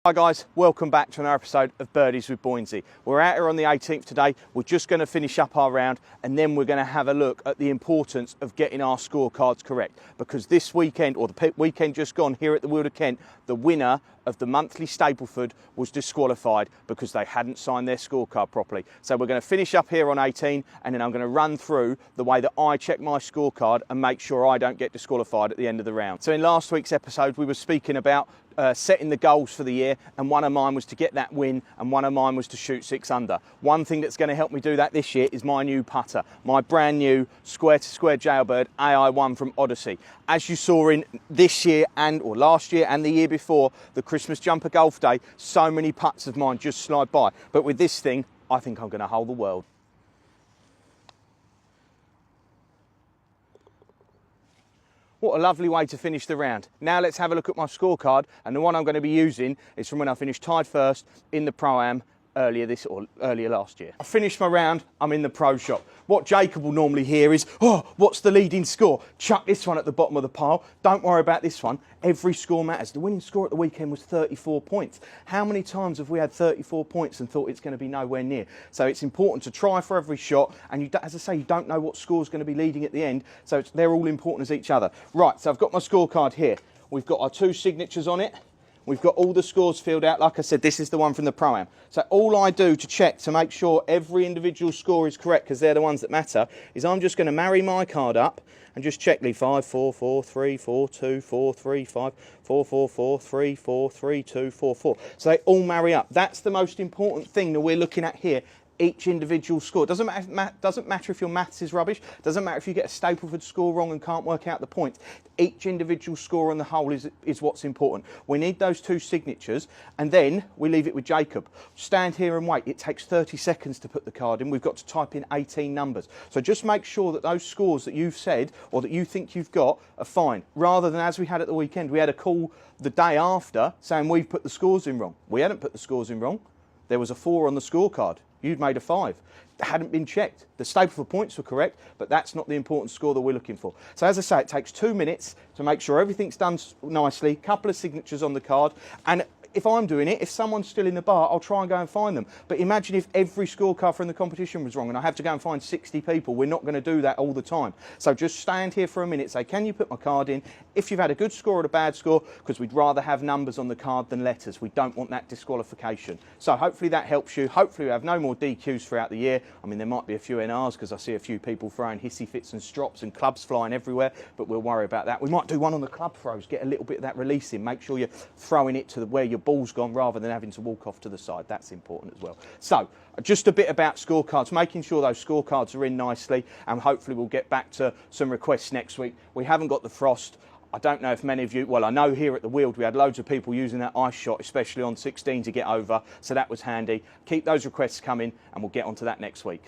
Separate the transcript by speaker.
Speaker 1: Hi guys, welcome back to another episode of Birdies with Boynsy. We're out here on the 18th today. We're just going to finish up our round and then we're going to have a look at the importance of getting our scorecards correct, because this weekend, or the weekend just gone here at the Weald of Kent, the winner of the monthly Stapleford was disqualified because they hadn't signed their scorecard properly. So we're going to finish up here on 18 and then I'm going to run through the way that I check my scorecard and make sure I don't get disqualified at the end of the round. So in last week's episode we were speaking about setting the goals for the year, and one of mine was to get that win and one of mine was to shoot 6 under. One thing that's going to help me do that this year is my new putter, my brand new square to square Jailbird AI1 from Odyssey. As you saw in this year or last year and the year before, the Christmas jumper golf day, so many putts of mine just slide by. But with this thing, I think I'm going to hold the world. What a lovely way to finish the round. Now let's have a look at my scorecard, and the one I'm going to be using is from when I finished tied first in the Pro-Am earlier last year. I finished my round, I'm in the pro shop. What Jacob will normally hear is, oh, what's the leading score? Chuck this one at the bottom of the pile. Don't worry about this one. Every score matters. The winning score at the weekend was 34 points. How many times have we had 34 points and thought it's going to be nowhere near? So it's important to try for every shot, and you, as I say, you don't know what score's going to be leading at the end, so they're all important as each other. Right, so I've got my scorecard here. We've got our 2 signatures on it. We've got all the scores filled out. Like I said, this is the one from the Pro-Am. So all I do to check to make sure every individual score is correct, because they're the ones that matter, is I'm just going to marry my card up and just check the 5, 4, 4, 3, 4, 2, 4, 3, 5, 4, 4, 4, 3, 4, 3, 2, 4, 4. So they all marry up. That's the most important thing that we're looking at here. Each individual score. Doesn't matter if your maths is rubbish, doesn't matter if you get a Stapleford score wrong and can't work out the points. Each individual score on the whole is what's important. We need those 2 signatures, and then we leave it with Jacob. Stand here and wait. It takes 30 seconds to put the card in. We've got to type in 18 numbers. So just make sure that those scores that you've said or that you think you've got are fine, rather than as we had at the weekend. We had a call the day after saying we've put the scores in wrong. We hadn't put the scores in wrong. There was a 4 on the scorecard. You'd made a 5. It hadn't been checked. The Stapleford points were correct, but that's not the important score that we're looking for. So as I say, it takes 2 minutes to make sure everything's done nicely, a couple of signatures on the card, and if I'm doing it, if someone's still in the bar, I'll try and go and find them. But imagine if every scorecard from the competition was wrong and I have to go and find 60 people. We're not going to do that all the time. So just stand here for a minute, say, can you put my card in? If you've had a good score or a bad score, because we'd rather have numbers on the card than letters. We don't want that disqualification. So hopefully that helps you. Hopefully we have no more DQs throughout the year. I mean, there might be a few NRs because I see a few people throwing hissy fits and strops and clubs flying everywhere, but we'll worry about that. We might do one on the club throws, get a little bit of that release in. Make sure you're throwing it to where your ball's gone rather than having to walk off to the side. That's important as well. So just a bit about scorecards, making sure those scorecards are in nicely, and hopefully we'll get back to some requests next week. We haven't got the frost. I don't know if many of you, well, I know here at the Weald we had loads of people using that ice shot, especially on 16 to get over, so that was handy. Keep those requests coming and we'll get onto that next week.